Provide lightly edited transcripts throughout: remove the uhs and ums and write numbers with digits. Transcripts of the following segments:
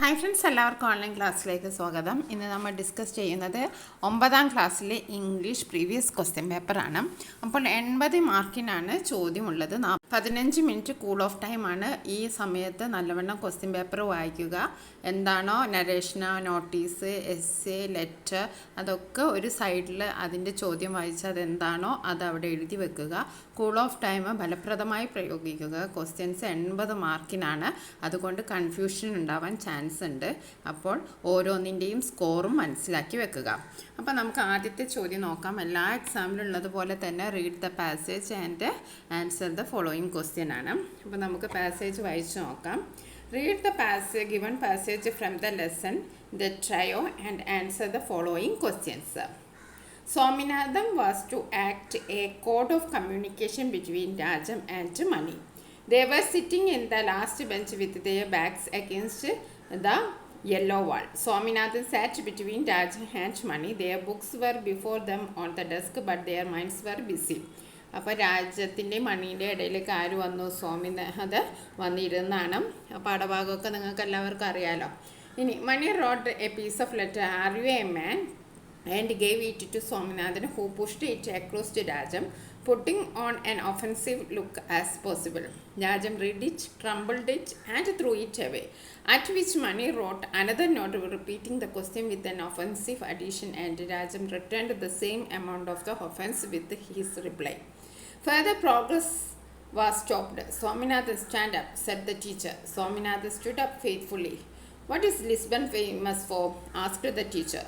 Hi friends, എല്ലാവർക്കും online ക്ലാസ്സിലേക്ക് സ്വാഗതം. ഇന്ന് നമ്മൾ ഡിസ്കസ് ചെയ്യുന്നത് 9ാം ക്ലാസ്സിലെ ഇംഗ്ലീഷ് പ്രീവിയസ് ക്വസ്റ്റ്യൻ പേപ്പറാണ്. അപ്പോൾ 80 മാർക്കിനാണ് ചോദ്യമുള്ളത്. 15 മിനിറ്റ് കൂൾ ഓഫ് ടൈമാണ്. ഈ സമയത്ത് നല്ലവണ്ണം ക്വസ്റ്റ്യൻ പേപ്പർ വായിക്കുക. എന്താണോ നരേഷനോ നോട്ടീസ് എസ്സേ ലെറ്റർ അതൊക്കെ ഒരു സൈഡിൽ അതിൻ്റെ ചോദ്യം വായിച്ചാൽ അതെന്താണോ അത് അവിടെ എഴുതി വെക്കുക. കൂൾ ഓഫ് ടൈം ഫലപ്രദമായി പ്രയോഗിക്കുക. ക്വസ്റ്റ്യൻസ് 80 മാർക്കിനാണ്. അതുകൊണ്ട് കൺഫ്യൂഷൻ ഉണ്ടാവാൻ ചാൻസ് ഉണ്ട്. അപ്പോൾ ഓരോന്നിൻ്റെയും സ്കോറും മനസ്സിലാക്കി വെക്കുക. അപ്പോൾ നമുക്ക് ആദ്യത്തെ ചോദ്യം നോക്കാം. എല്ലാ എക്സാമിലുള്ളതുപോലെ തന്നെ read the passage and answer the following question ആണ്. അപ്പോൾ നമുക്ക് പാസേജ് വായിച്ച് നോക്കാം. Read the passage, given passage from the lesson, the trio, and answer the following questions. Swaminathan was to act a code of communication between Rajam and Mani. They were sitting in the last bench with their backs against the yellow wall. Swaminathan sat between Rajam and Mani. Their books were before them on the desk, but their minds were busy. അപ്പോൾ രാജ്യത്തിൻ്റെ മണീൻ്റെ ഇടയിലേക്ക് ആര് വന്നു? സ്വാമിനാഥൻ വന്നിരുന്നാണ്. പാഠഭാഗമൊക്കെ നിങ്ങൾക്ക് എല്ലാവർക്കും അറിയാലോ. ഇനി Mani wrote a piece of letter are you a man and gave it to Swaminathan, who pushed it across to Rajam, putting on an offensive look as possible. Rajam read it, crumbled it, and threw it away. At which Mani wrote another note repeating the question with an offensive addition, and Rajam returned the same amount of the offense with his reply. Further progress was stopped. Swaminathan, stand up, said the teacher. Swaminathan stood up faithfully. What is Lisbon famous for? asked the teacher.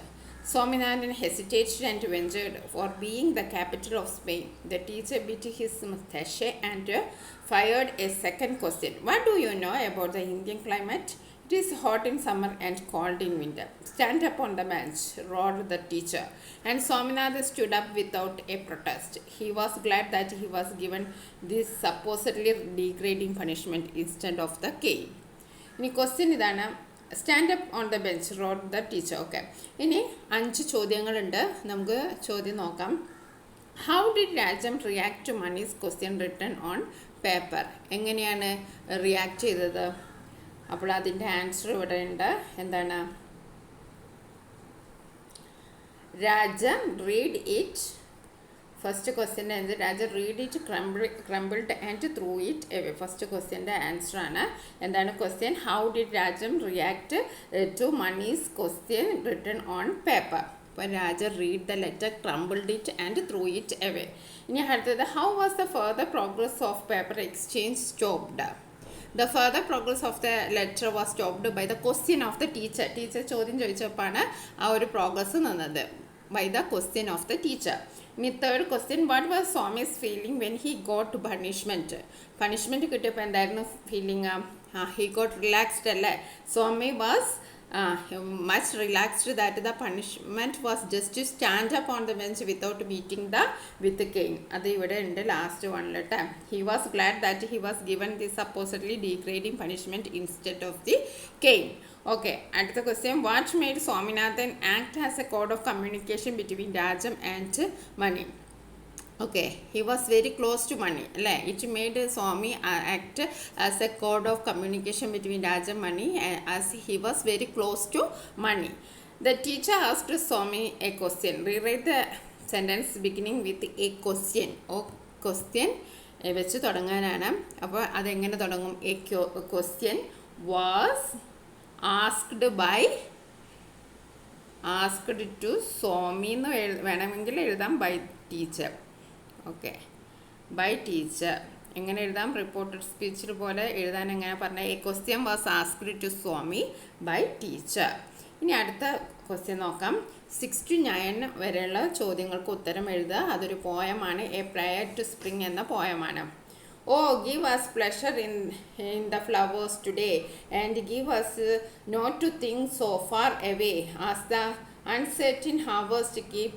Swaminathan hesitated and ventured, for being the capital of Spain. The teacher bit his moustache and fired a second question. What do you know about the Indian climate? It is hot in summer and cold in winter. Stand up on the bench, roared the teacher. And Swaminathan stood up without a protest. He was glad that he was given this supposedly degrading punishment instead of the cane. ഇനി question ഇതാണ്. Stand up on the bench roared the teacher. Okay, ഇനി 5 ചോദ്യങ്ങളുണ്ട്. നമുക്ക് ചോദ്യം നോക്കാം. How did Rajam react to Mani's question written on paper? എങ്ങനെയാണ് react ചെയ്തത്? അപ്പോൾ അതിൻ്റെ ആൻസർ ഇവിടെ ഉണ്ട്. എന്താണ്? Rajam read it. ഫസ്റ്റ് ക്വസ്റ്റ്യൻ്റെ answer Raja read it, crumbled and threw it away. First ക്വസ്റ്റ്യൻ്റെ ആൻസർ ആണ്. എന്താണ് question? How did Rajam react to Mani's question written on paper? അപ്പോൾ Raja read the letter, crumbled it and threw it away. ഇനി അടുത്തത്, how was the further progress of paper exchange stopped? The further progress of the letter was stopped by the question of the teacher. Teacher ചോദ്യം ചോദിച്ചപ്പോഴാണ് ആ ഒരു progress നിന്നത്. By the question of the teacher. ഇനി third question, what was Swamy's feeling when he got punishment? Punishment കിട്ടിയപ്പോൾ എന്തായിരുന്നു feeling? He got relaxed അല്ലേ? സ്വാമി was much relaxed that the punishment was just to stand up on the bench without beating with the cane. അത് ഇവിടെ ഉണ്ട് last വണ്ണിലിട്ട്. He was glad that he was given this supposedly degrading punishment instead of the cane. Okay, അടുത്ത question, what made Swaminathan act as a code of communication between Rajam and Mani? Okay, he was very close to Mani. It made Swami act as a code of communication between Raja and Mani, as he was very close to Mani. The teacher asked Swami a question. Rewrite the sentence beginning with a question. Question വെച്ച് തുടങ്ങാനാണ്. അപ്പോൾ അതെങ്ങനെ തുടങ്ങും? A question was asked to Swami എന്ന് വേണമെങ്കിൽ എഴുതാം, by teacher. Okay, bye teacher. എങ്ങനെ എഴുതാം? Reported സ്പീച്ചിൽ പോലെ എഴുതാൻ എങ്ങനെ പറഞ്ഞാൽ? A question was asked to Swami by teacher. ഇനി അടുത്ത ക്വസ്റ്റ്യൻ നോക്കാം. 6 to 9 വരെയുള്ള ചോദ്യങ്ങൾക്ക് ഉത്തരം എഴുതുക. അതൊരു പോയമാണ്. എ പ്രയർ ടു സ്പ്രിംഗ് എന്ന പോയമാണ്. Oh, give us pleasure in the flowers today, and give us not to think so far away, as the uncertain harvest keep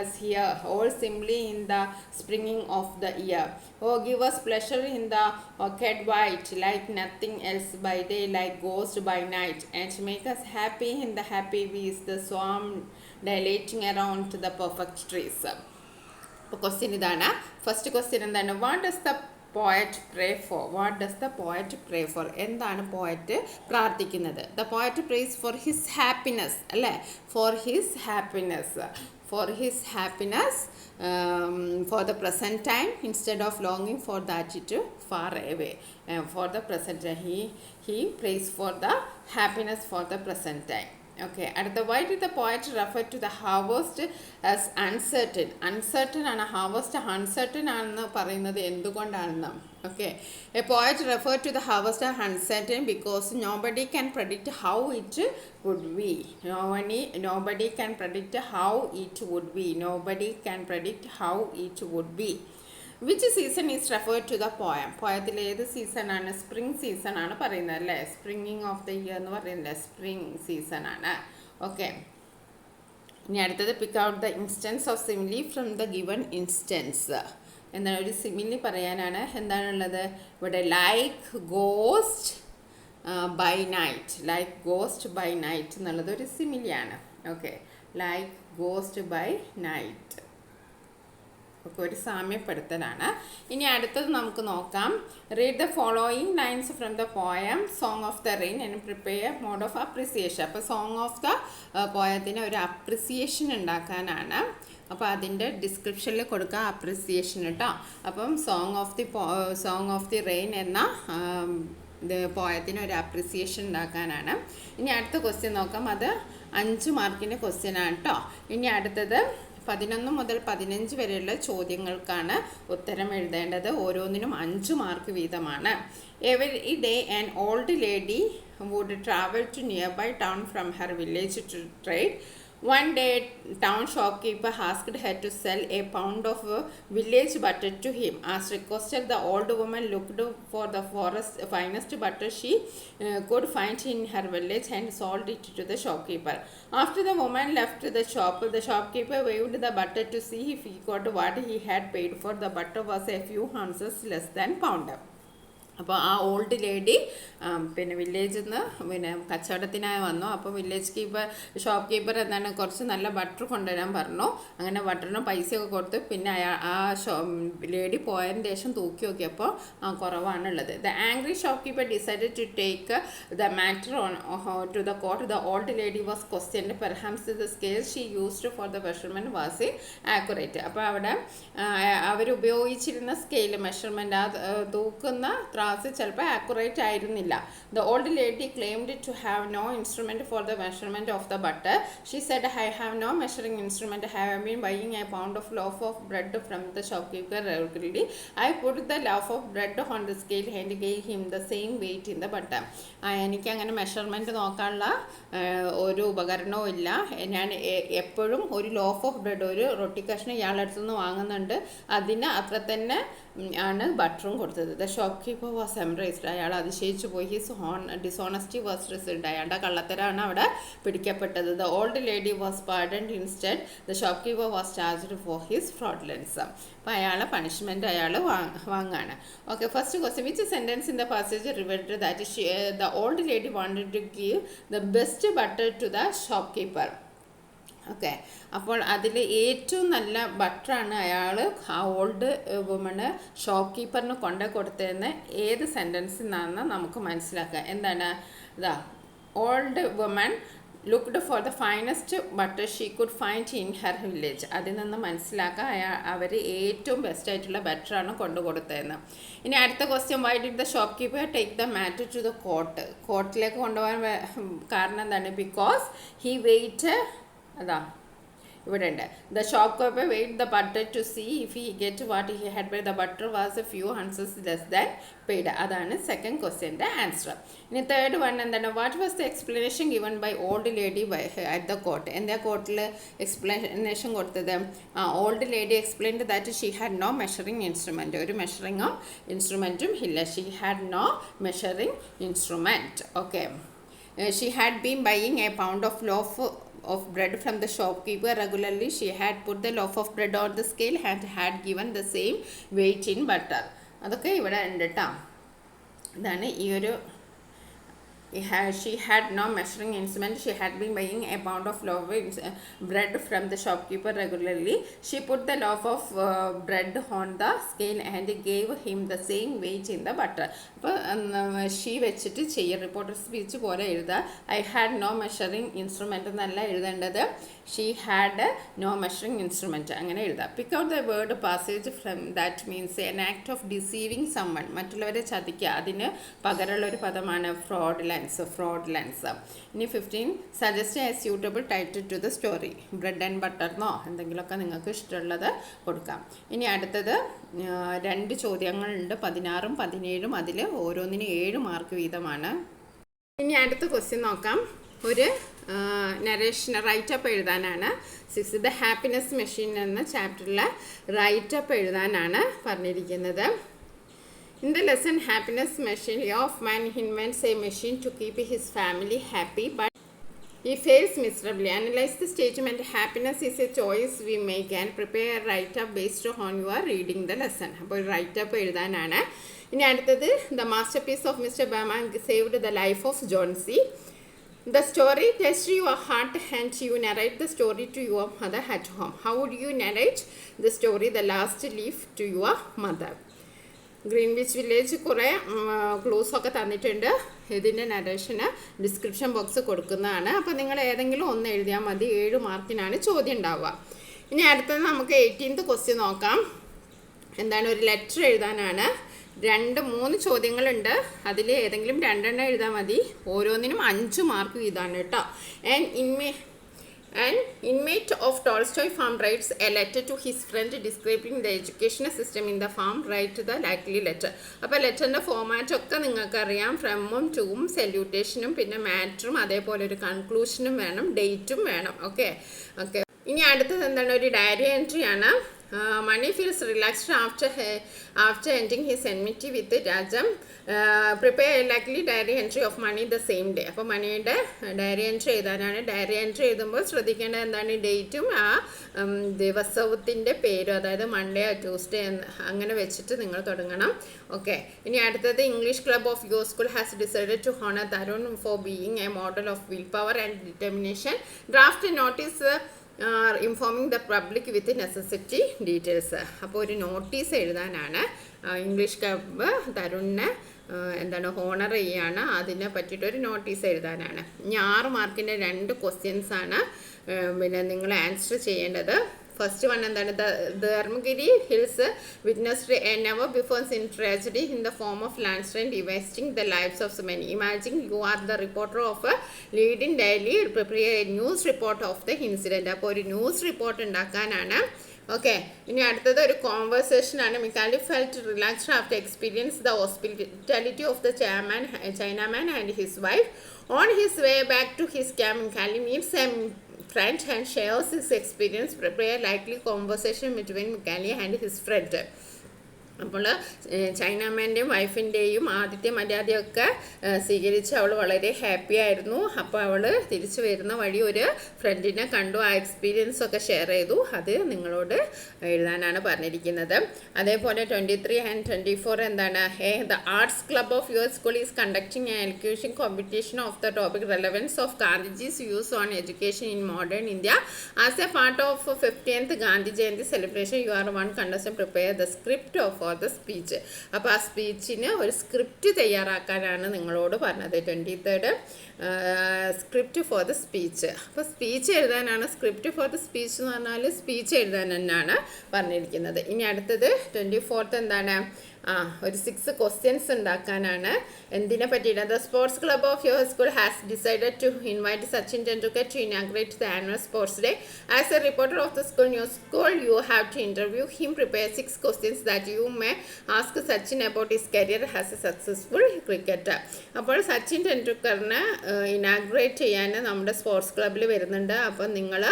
us here, all simply in the springing of the year. Oh, give us pleasure in the orchid white, like nothing else by day, like ghost by night, and make us happy in the happy bees, the swarm dilating around the perfect trees. Question idana. First question endana, what does the poet pray for? What does the poet pray for? എന്താണ് poet പ്രാർത്ഥിക്കുന്നത്? The poet prays for his happiness, അല്ലേ? For his happiness. For his happiness, for the present time, instead of longing for that to far away. For the present time, he prays for the happiness for the present time. Okay, at the why did the poet refer to the harvest as uncertain? Uncertain ആണ് harvest uncertain ആണെന്ന് പറയുന്നത് എന്തുകൊണ്ടാണെന്ന്? Okay, a poet referred to the harvest as uncertain because nobody can predict how it would be. Nobody can predict how it would be. Nobody can predict how it would be. Which season is referred to the poem? പോയത്തിൽ ഏത് season ആണ്? Spring season ആണ് പറയുന്നത് അല്ലേ? Springing of the year എന്ന് പറയുന്നത് spring season ആണ്. Okay, ഇനി അടുത്തത് pick out the instance of simile from the given instance. എന്താണ് ഒരു സിമിലി പറയാനാണ്. എന്താണുള്ളത് ഇവിടെ? Like ghost by night. Like ghost by night എന്നുള്ളത് ഒരു സിമിലിയാണ്. Okay, like ghost by night ഒക്കെ ഒരു സാമ്യപ്പെടുത്തലാണ്. ഇനി അടുത്തത് നമുക്ക് നോക്കാം. Read the following lines from the poem song of the rain and prepare mode of appreciation. അപ്പോൾ സോങ് ഓഫ് ദ പോയത്തിന് ഒരു അപ്രിസിയേഷൻ ഉണ്ടാക്കാനാണ്. അപ്പോൾ അതിൻ്റെ ഡിസ്ക്രിപ്ഷനിൽ കൊടുക്കുക അപ്രിസിയേഷൻ കേട്ടോ. അപ്പം സോങ് ഓഫ് ദി റെയിൻ എന്ന പോയത്തിന് ഒരു അപ്രിസിയേഷൻ ഉണ്ടാക്കാനാണ്. ഇനി അടുത്ത ക്വസ്റ്റ്യൻ നോക്കാം. അത് 5 മാർക്കിൻ്റെ ക്വസ്റ്റ്യനാണ് കേട്ടോ. ഇനി അടുത്തത് 11 മുതൽ 15 വരെയുള്ള ചോദ്യങ്ങൾക്കാണ് ഉത്തരം എഴുതേണ്ടത്. ഓരോന്നിനും 5 മാർക്ക് വീതമാണ്. Every day an old lady would travel to nearby town from her village to trade. One day town shopkeeper asked her to sell a pound of village butter to him. As requested, the old woman looked for the finest butter she could find in her village and sold it to the shopkeeper. After the woman left the shop, the shopkeeper weighed the butter to see if he got what he had paid for. The butter was a few ounces less than pound. അപ്പോൾ ആ old lady പിന്നെ വില്ലേജിൽ നിന്ന് പിന്നെ കച്ചവടത്തിനായി വന്നു. അപ്പോൾ shop keeper എന്താണ് കുറച്ച് നല്ല ബട്ടർ കൊണ്ടുവരാൻ പറഞ്ഞു. അങ്ങനെ ബട്ടറിന് പൈസയൊക്കെ കൊടുത്ത് പിന്നെ ആ ലേഡി പോയതിന് ശേഷം തൂക്കി നോക്കിയപ്പോൾ കുറവാണുള്ളത്. The angry shop keeper decided to take the matter to the court. The old lady was questioned perhaps the scale she used for the measurement was accurate. അപ്പോൾ അവിടെ അവരുപയോഗിച്ചിരുന്ന സ്കെയിൽ മെഷർമെൻറ്റ് ആ തൂക്കുന്ന ചിലപ്പോൾ ആക്യുറേറ്റ് ആയിരുന്നില്ല. The old lady claimed to have no instrument for the measurement of the butter. She said I have no measuring instrument. I have been buying a pound of loaf of bread from the shopkeeper regularly. I put the loaf of bread on the scale and gave him the same weight in the butter. എനിക്കങ്ങനെ measurement നോക്കാനുള്ള ഒരു ഉപകരണവും ഇല്ല. ഞാൻ എപ്പോഴും ഒരു loaf of bread, ഒരു റൊട്ടി കഷ്ണം ഇയാളുടെ അടുത്തുനിന്ന് വാങ്ങുന്നുണ്ട്, അതിന് അത്ര തന്നെ ആണ് ബട്ടറും കൊടുത്തത്. The shop keeper was embarrassed. അയാൾ അതിശയിച്ചു പോയി. His dishonesty was result. അയാളുടെ കള്ളത്തരാണ് അവിടെ പിടിക്കപ്പെട്ടത്. The old lady was pardoned. Instead the shop keeper was charged for his fraudulence. അപ്പോൾ അയാളെ പണിഷ്മെൻറ്റ് അയാൾ വാങ്ങാണ്. Okay, first question. Which sentence in the passage revealed that the old lady wanted to give the best butter to the shop keeper? Okay, അപ്പോൾ അതിൽ ഏറ്റവും നല്ല ബട്ടറാണ് അയാൾ ആ ഓൾഡ് വുമണ് ഷോപ്പ് കീപ്പറിന് കൊണ്ടു കൊടുത്തതെന്ന് ഏത് സെൻറ്റൻസിൽ നിന്നാണെന്ന് നമുക്ക് മനസ്സിലാക്കാം. എന്താണ്? The old woman looked for the finest butter she could find in her village. അതിൽ നിന്ന് മനസ്സിലാക്കാം അവർ ഏറ്റവും ബെസ്റ്റായിട്ടുള്ള ബട്ടറാണ് കൊണ്ടു കൊടുത്തതെന്ന്. ഇനി അടുത്ത question. Why did the shop keeper take the matter to the court? കോർട്ടിലേക്ക് കൊണ്ടുപോകാൻ കാരണം എന്താണ്? Because he weighed. അതാ ഇവിടെ ഉണ്ട്. The shop keeper weighed the butter to see if he get what he had paid. The butter was a few ounces less than paid. അതാണ് second ക്വസ്റ്റ്യൻ്റെ answer. ഇനി തേർഡ് വൺ എന്താണ്? What was the explanation given by old lady at the court? എന്താ കോർട്ടിൽ explanation കൊടുത്തത്? Old lady explained that she had no measuring instrument. ഒരു measuring ഇൻസ്ട്രുമെൻറ്റും ഇല്ല. She had no measuring instrument. Okay, she had been buying a pound of loaf of bread from the shopkeeper regularly. She had put the loaf of bread on the scale and had given the same weight in butter. അതൊക്കെ ഇവിടെ ഉണ്ട് കേട്ടോ. ഇതാണ് ഈ ഒരു She had no measuring instrument. She had been buying a pound of loaf bread from the shopkeeper regularly. She put the loaf of bread on the scale and gave him the same weight in the butter. അപ്പോൾ she വെച്ചിട്ട് ചെയ്യുക, reporter speech പോലെ എഴുതുക. I had no measuring instrument എന്നല്ല എഴുതേണ്ടത്, she had no measuring instrument അങ്ങനെ എഴുതുക. Pick out the word passage from that means an act of deceiving someone, മറ്റുള്ളവരെ ചതിക്കുക, അതിന് പകരമുള്ളൊരു പദമാണ് ഫ്രോഡ്ലൻസ്. ഇനി 15 suggest a suitable title to the story. Bread and ബട്ടർന്നോ എന്തെങ്കിലുമൊക്കെ നിങ്ങൾക്ക് ഇഷ്ടമുള്ളത് കൊടുക്കാം. ഇനി അടുത്തത് 2 ചോദ്യങ്ങളുണ്ട്, 16ഉം 17ഉം. അതിൽ ഓരോന്നിനും 7 മാർക്ക് വീതമാണ്. ഇനി അടുത്ത ക്വസ്റ്റ്യൻ നോക്കാം. ഒരു നരേഷൻ റൈറ്റപ്പ് എഴുതാനാണ്. 6 ദ ഹാപ്പിനെസ് മെഷീൻ എന്ന ചാപ്റ്ററിലെ റൈറ്റപ്പ് എഴുതാനാണ് പറഞ്ഞിരിക്കുന്നത്. In the lesson happiness machine of man invents a machine to keep his family happy, but he fails miserably. Analyze the statement happiness is a choice we make and prepare a write-up based on your reading the lesson. അപ്പോൾ write-up എഴുതാനാണ്. ഇനി അടുത്തത് the masterpiece of Mr. Bama saved the life of John C. The story touched your heart and you narrate the story to your mother at home. How would you narrate the story The Last Leaf to your mother? Greenwich village കുറേ ക്ലൂസൊക്കെ തന്നിട്ടുണ്ട്. ഇതിൻ്റെ നരേഷന് description box കൊടുക്കുന്നതാണ്. അപ്പോൾ നിങ്ങൾ ഏതെങ്കിലും ഒന്ന് എഴുതിയാൽ മതി. 7 മാർക്കിനാണ് ചോദ്യം ഉണ്ടാവുക. ഇനി അടുത്തത് നമുക്ക് 18th ക്വസ്റ്റ്യൻ നോക്കാം. എന്താണ്, ഒരു ലെറ്റർ എഴുതാനാണ്. 3 ചോദ്യങ്ങളുണ്ട്. അതിൽ ഏതെങ്കിലും 2 എഴുതാൽ മതി. ഓരോന്നിനും 5 മാർക്ക് വീതമാണ് കേട്ടോ. An inmate of Tolstoy farm writes a letter to his friend describing the educational system in the farm. Write the likely letter. അപ്പോൾ ലെറ്ററിൻ്റെ ഫോമാറ്റൊക്കെ നിങ്ങൾക്കറിയാം. ഫ്രമും ടൂവും സല്യൂട്ടേഷനും പിന്നെ മാറ്ററും അതേപോലെ ഒരു കൺക്ലൂഷനും വേണം, ഡേറ്റും വേണം. ഓക്കെ. ഇനി അടുത്തത് എന്താണ്, ഒരു ഡയറി എൻട്രി ആണ്. Mani feels relaxed after ending his enmity with Rajam. Prepare a likely diary entry of Mani the same day. അപ്പോൾ മണിയുടെ ഡയറി എൻട്രി എഴുതാനാണ്. ഡയറി എൻട്രി എഴുതുമ്പോൾ ശ്രദ്ധിക്കേണ്ടത് എന്താണ്, ഡേറ്റും ആ ദിവസത്തിൻ്റെ പേരും, അതായത് മൺഡേ ട്യൂസ്ഡേ അങ്ങനെ വെച്ചിട്ട് നിങ്ങൾ തുടങ്ങണം. ഓക്കെ. ഇനി അടുത്തത് English club of your school has decided to honour Tarun for being a model of will power and determination. Draft notice informing the public with necessity details. അപ്പോൾ ഒരു നോട്ടീസ് എഴുതാനാണ്. ഇംഗ്ലീഷ് ക്ലബ്ബ് തരുണിനെ ഹോണർ ചെയ്യാണ്, അതിനെ പറ്റിയിട്ടൊരു notice എഴുതാനാണ്. ഇനി 6 മാർക്കിൻ്റെ 2 questions ആണ് പിന്നെ നിങ്ങൾ ആൻസർ ചെയ്യേണ്ടത്. ഫസ്റ്റ് വൺ എന്താണ്, Dharmagiri hills witnessed a never before seen tragedy in the form of landslide devastating the lives of many. Imagine you are the reporter of a leading daily prepare a news report of the incident. അപ്പോൾ ഒരു news report ഉണ്ടാക്കാനാണ്. Okay. ഇനി അടുത്തത് ഒരു conversation ആണ്. Mikali felt relaxed after experience the hospitality of the Chinaman and his wife. On his way back to his camp Mikali meets a friend and shares his experience. Prepare likely conversation between Mikali and his friend. അപ്പോൾ ചൈനാമാൻ്റെയും വൈഫിൻ്റെയും ആദ്യത്തെ മര്യാദയൊക്കെ സ്വീകരിച്ച് അവൾ വളരെ happy ആയിരുന്നു. അപ്പോൾ അവൾ തിരിച്ചു വരുന്ന വഴി ഒരു ഫ്രണ്ടിനെ കണ്ടു, ആ എക്സ്പീരിയൻസ് ഒക്കെ ഷെയർ ചെയ്തു. അത് നിങ്ങളോട് എഴുതാനാണ് പറഞ്ഞിരിക്കുന്നത്. അതേപോലെ 23 and 24 എന്താണ്, the arts club of your school is conducting a education competition of the topic relevance of Gandhiji's use on education in modern India. As a part of 50th Gandhi Jayanti celebration you are one contestant prepare the script of the speech. അപ്പോൾ ആ സ്പീച്ചിന് ഒരു script തയ്യാറാക്കാനാണ് നിങ്ങളോട് പറഞ്ഞത്. 23rd script for the speech. അപ്പോൾ speech എഴുതാനാണ്. Script for the speech എന്ന് പറഞ്ഞാൽ സ്പീച്ച് എഴുതാൻ തന്നെയാണ് പറഞ്ഞിരിക്കുന്നത്. ഇനി അടുത്തത് 24th എന്താണ്, ഒരു 6 ക്വസ്റ്റ്യൻസ് ഉണ്ടാക്കാനാണ്. എന്തിനെ പറ്റിയിട്ട്, the sports club of your school has decided to invite Sachin Tendulkar to inaugurate the annual sports day. As a reporter of the school news school you have to interview him. Prepare 6 questions that you may ask Sachin about his career as a successful cricketer. അപ്പോൾ സച്ചിൻ ടെണ്ടുൽക്കറിനെ inaugurate ചെയ്യാൻ നമ്മുടെ sports ക്ലബ്ബിൽ വരുന്നുണ്ട്. അപ്പോൾ നിങ്ങൾ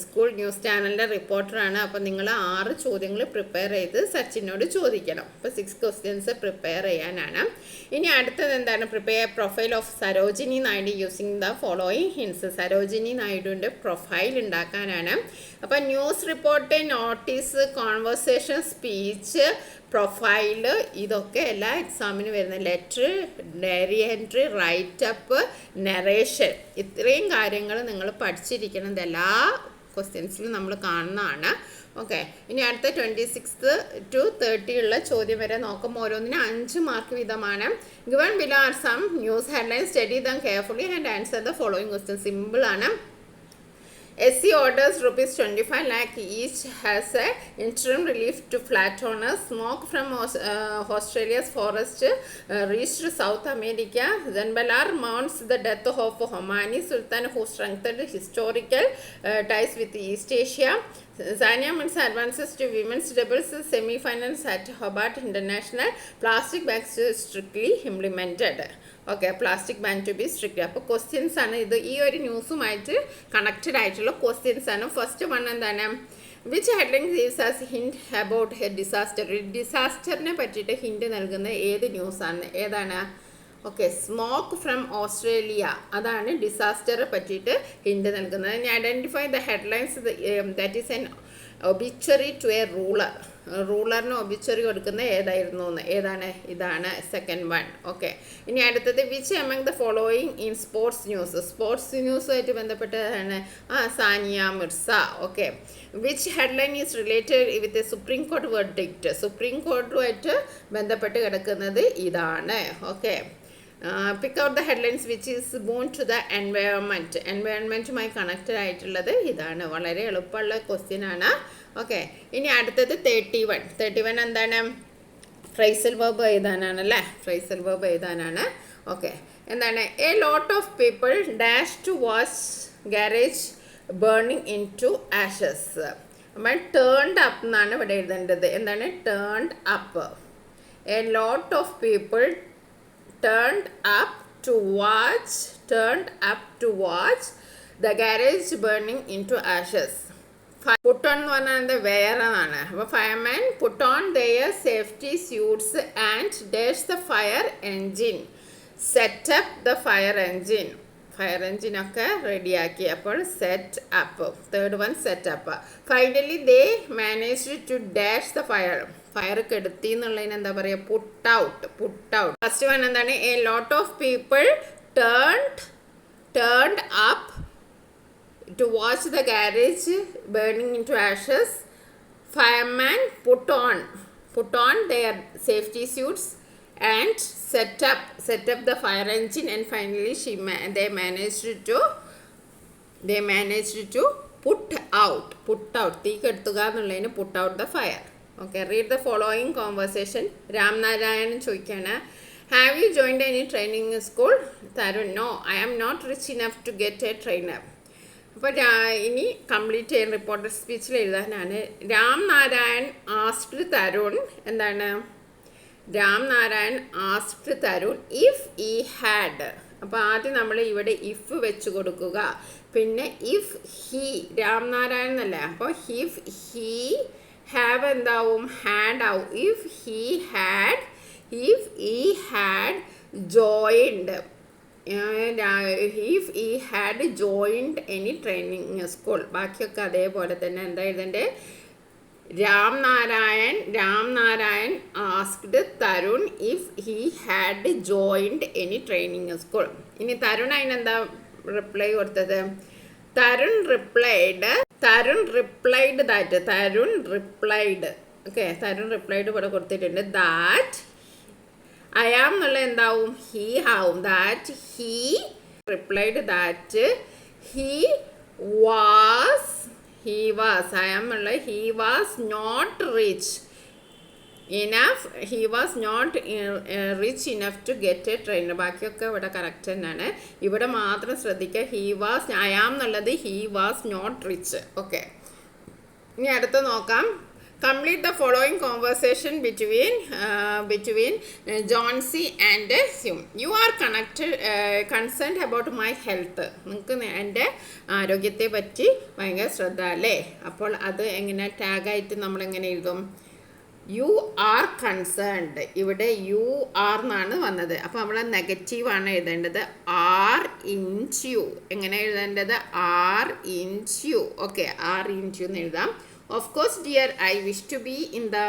school news ചാനലിൻ്റെ റിപ്പോർട്ടറാണ്. അപ്പോൾ നിങ്ങൾ 6 ചോദ്യങ്ങൾ പ്രിപ്പയർ ചെയ്ത് സച്ചിനോട് ചോദിക്കണം. അപ്പോൾ 6 പ്രീവിയസ് ക്വസ്റ്റ്യൻസ് പ്രിപ്പയർ ചെയ്യാനാണ്. ഇനി അടുത്തത് എന്താണ്? Prepare profile of Sarojini Naidu using the following hints. Sarojini നായിഡുവിൻ്റെ പ്രൊഫൈൽ ഉണ്ടാക്കാനാണ്. അപ്പോൾ news report, notice, conversation, speech, profile, ഇതൊക്കെ എല്ലാ എക്സാമിനും വരുന്ന letter, diary entry, writeup, narration, ഇത്രയും കാര്യങ്ങൾ നിങ്ങൾ പഠിച്ചിരിക്കുന്നത് എല്ലാ ക്വസ്റ്റ്യൻസിലും നമ്മൾ കാണുന്നതാണ്. ഓക്കെ, ഇനി അടുത്ത 26 to 30 ഉള്ള ചോദ്യം വരെ നോക്കുമ്പോൾ ഓരോന്നിനും 5 മാർക്ക് വീതമാണ്. Given below are some news headlines, study them carefully and answer the following question. സിമ്പിളാണ്. SC orders rupees 25 lakh each has a interim relief to flat owners. Smoke from Australia's forest reached South America. Zanbalar mourns the death of Homani Sultan, who strengthened historical ties with East Asia. Sania Mins advances to women's doubles semi-finals at Hobart International. Plastic bags strictly implemented. Okay, plastic ban to be strict. അപ്പോൾ questions ആണ് ഇത്. ഈ ഒരു ന്യൂസുമായിട്ട് connected ആയിട്ടുള്ള questions ആണ്. First one എന്താണ്? Which headline gives us hint about a disaster. ഡിസാസ്റ്ററിനെ പറ്റിയിട്ട് ഹിൻറ്റ് നൽകുന്ന ഏത് ന്യൂസാണ്? ഏതാണ്? ഓക്കെ, സ്മോക്ക് ഫ്രം ഓസ്ട്രേലിയ, അതാണ് ഡിസാസ്റ്ററെ പറ്റിയിട്ട് ഹിൻറ്റ് നൽകുന്നത്. ഇനി identify the headlines that is an obituary to a ruler. റൂളറിന് ഒബിച്ചറി കൊടുക്കുന്ന ഏതായിരുന്നു എന്ന്? ഏതാണ്? ഇതാണ് സെക്കൻഡ് വൺ. ഓക്കെ, ഇനി അടുത്തത് which among the following in sports news. Sports ന്യൂസുമായിട്ട് ബന്ധപ്പെട്ടതാണ് Sania Mirza. Okay, which headline is related with a supreme court verdict. Supreme കോർട്ടുമായിട്ട് ബന്ധപ്പെട്ട് കിടക്കുന്നത് ഇതാണ്. Okay, pick out the headlines which is born to the environment. എൻവയോൺമെൻറ്റുമായി connected ആയിട്ടുള്ളത് ഇതാണ്. വളരെ എളുപ്പമുള്ള ക്വസ്റ്റ്യൻ ആണ്. ഓക്കെ, ഇനി അടുത്തത് 31 എന്താണ്? ഫ്രൈസൽ വെർബ് എഴുതാനാണ് അല്ലേ? ഫ്രൈസൽ വെർബ് എഴുതാനാണ്. ഓക്കെ, എന്താണ്? A lot of people dash to watch garage burning in to ashes. നമ്മൾ ടേൺഡ് അപ്പ് എന്നാണ് ഇവിടെ എഴുതേണ്ടത്. എന്താണ്? Turned up. A lot of people turned up to watch the garage burning into ashes. Put on എന്ന് പറഞ്ഞാൽ wear എന്നാണ്. അപ്പോൾ fireman put on their safety suits and dash the fire engine. Set up the fire engine. Fire എഞ്ചിനൊക്കെ റെഡിയാക്കി. അപ്പോൾ set up. Third one set up. Finally they managed to dash the fire. Fire കെടുത്തി എന്നുള്ളതിന് എന്താ പറയുക? Put out. First one എന്താണ്? A lot of people turned up to watch the garage burning into ashes. Firemen put on their safety suits and set up the fire engine, and finally they managed to put out തീ കെടുത്തുക എന്നുള്ളതിന് put out the fire. Okay, read the following conversation. Ram Narayan ചോദിക്കുകയാണ്, have you joined any training school? Tarun, no, I am not rich enough to get a trainer. അപ്പോൾ ഇനി complete ചെയ്യാൻ reporter സ്പീച്ചിൽ എഴുതാനാണ്. Ram Narayan asked Tarun. എന്താണ്? Ram Narayan asked Tarun if ഈ had. അപ്പോൾ ആദ്യം നമ്മൾ ഇവിടെ ഇഫ് വെച്ച് കൊടുക്കുക. പിന്നെ ഇഫ് ഹി, രാം നാരായൺ എന്നല്ല, അപ്പോൾ ഇഫ് ഹി ഹാവ് എന്താവും? ഹാഡ് ആവും. If he had joined, if he had joined any training school. ബാക്കിയൊക്കെ അതേപോലെ തന്നെ. എന്താ എഴുതണ്ടേ? Ram Narayan asked Tarun if he had joined any training school. ഇനി തരുൺ അതിനെന്താ റിപ്ലൈ കൊടുത്തത്? തരുൺ റിപ്ലൈഡ് ഇവിടെ കൊടുത്തിട്ടുണ്ട്. ദാറ്റ് I am എന്നുള്ള എന്താവും? ഹി ആവും. That he replied that he was I am എന്നുള്ള he was not rich enough to get a trainer. ബാക്കിയൊക്കെ ഇവിടെ കറക്റ്റ് തന്നെയാണ്. ഇവിടെ മാത്രം ശ്രദ്ധിക്കുക, I am എന്നുള്ളത് he was not rich. Okay, ഇനി അടുത്ത് നോക്കാം. Complete the following conversation between Johnsy and Hume. You are concerned about my health. നിങ്ങൾക്ക് എൻ്റെ ആരോഗ്യത്തെ പറ്റി ഭയങ്കര ശ്രദ്ധ അല്ലേ? അപ്പോൾ അത് എങ്ങനെ ടാഗായിട്ട് നമ്മളെങ്ങനെ എഴുതും? You are concerned. ഇവിടെ യു ആർ എന്നാണ് വന്നത്. അപ്പോൾ നമ്മൾ നെഗറ്റീവ് ആണ് എഴുതേണ്ടത്. Aren't you. എങ്ങനെ എഴുതേണ്ടത്? Aren't you. Okay, aren't എന്ന് എഴുതാം. Of course dear, I wish to be in the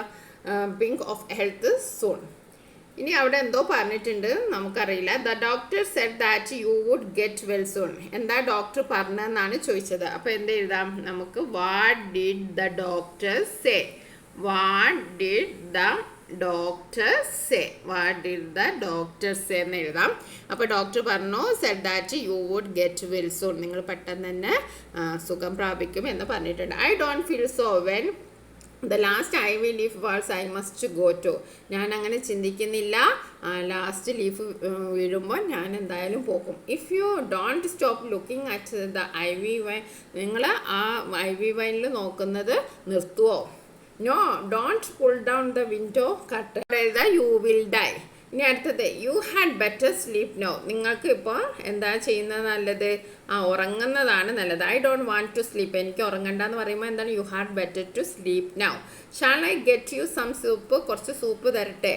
pink of health zone. ഇനി അവിടെ എന്തോ പറഞ്ഞിട്ടുണ്ട്, നമുക്കറിയില്ല. The doctor said that you would get well soon. എന്താ ഡോക്ടർ പറഞ്ഞതെന്നാണ് ചോദിച്ചത്. അപ്പോൾ എന്ത് എഴുതാം നമുക്ക്? What did the doctor say? What did the doctor say? What did the doctor say എന്ന് എഴുതാം. അപ്പോൾ ഡോക്ടർ പറഞ്ഞു said that you would get well soon. നിങ്ങൾ പെട്ടെന്ന് തന്നെ സുഖം പ്രാപിക്കും എന്ന് പറഞ്ഞിട്ടുണ്ട്. I don't feel so when the last ivy leaf falls I must go too. ഞാൻ അങ്ങനെ ചിന്തിക്കുന്നില്ല, ലാസ്റ്റ് ലീഫ് വീഴുമ്പോൾ ഞാൻ എന്തായാലും പോകും. If you don't stop looking at the ivy vine. നിങ്ങൾ ആ ഐ വി വൈനിൽ നോക്കുന്നത് നിർത്തുവോ? No don't pull down the window cut. You will die. ഇനി അടുത്തത് you had better sleep now. നിങ്ങൾക്ക് ഇപ്പോൾ എന്താ ചെയ്യുന്നത് നല്ലത്? ഉറങ്ങുന്നതാണ് നല്ലത്. I don't want to sleep. എനിക്ക് ഉറങ്ങണ്ട എന്ന് പറയുമ്പോൾ എന്താണ്? You had better to sleep now. Shall I get you some soup? കുറച്ച് സൂപ്പ് തരട്ടെ.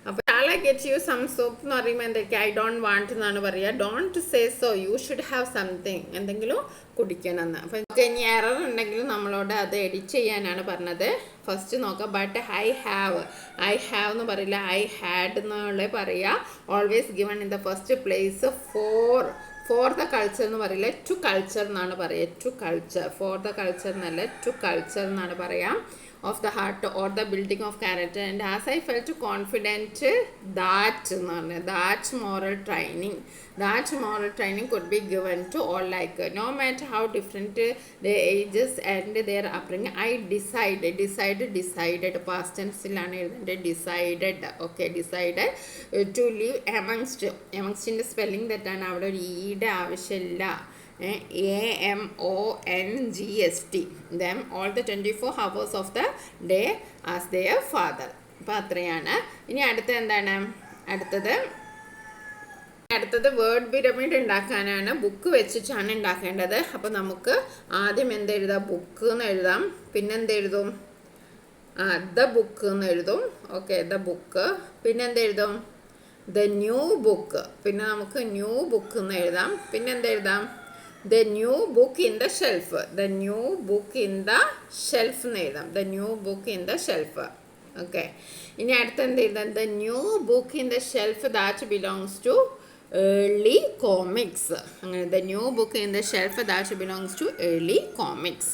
അപ്പോൾ shall I get you some soup എന്ന് പറയുമ്പോൾ എന്തൊക്കെ? ഐ ഡോണ്ട് വാണ്ട് എന്നാണ് പറയുക. Don't say so. You should have something. എന്തെങ്കിലും കുടിക്കണമെന്ന്. അപ്പോൾ ഇനി എറർ ഉണ്ടെങ്കിൽ നമ്മളോട് അത് എഡിറ്റ് ചെയ്യാനാണ് പറഞ്ഞത്. ഫസ്റ്റ് നോക്കാം. ബട്ട് ഐ ഹാവ് എന്ന് പറയില്ല, ഐ ഹാഡ് എന്നുള്ള പറയുക. Always given in the first place. For the culture എന്ന് പറയില്ല, ടു കൾച്ചർ എന്നാണ് പറയുക. To culture. For the culture എന്നല്ല, ടു കൾച്ചർ എന്നാണ് പറയാം. Of the heart or the building of character. And as I felt confident that എന്ന് പറഞ്ഞത്. That moral training could be given to all, like no matter how different their ages and their upbringing. I decided past tense ilana edunde. decided. Okay, decided to live amongst in the spelling that ആണ്. അവിടെ ഒരു ഈയുടെ ആവശ്യമില്ല. AMONGST them all the 24 hours of the day as their father. അപ്പോൾ അത്രയാണ്. ഇനി അടുത്ത എന്താണ്? അടുത്തത് വേർഡ് പിരമിഡ് ഉണ്ടാക്കാനാണ്. ബുക്ക് വെച്ചിട്ടാണ് ഉണ്ടാക്കേണ്ടത്. അപ്പോൾ നമുക്ക് ആദ്യം എന്തെഴുതാം? ബുക്ക് എന്ന് എഴുതാം. പിന്നെന്തെഴുതും? ദ ബുക്ക് എന്ന് എഴുതും. Okay, the book. പിന്നെന്തെഴുതും? The new book. പിന്നെ നമുക്ക് ന്യൂ ബുക്ക് എന്ന് എഴുതാം. പിന്നെന്തെഴുതാം? The new book in the shelf. The new book in the shelf എന്ന് എഴുതാം. The new book in the shelf. Okay, ഇനി അടുത്ത എന്ത് എഴുതാം? The new book in the shelf that belongs to early comics. അങ്ങനെ the new book in the shelf that belongs to early comics.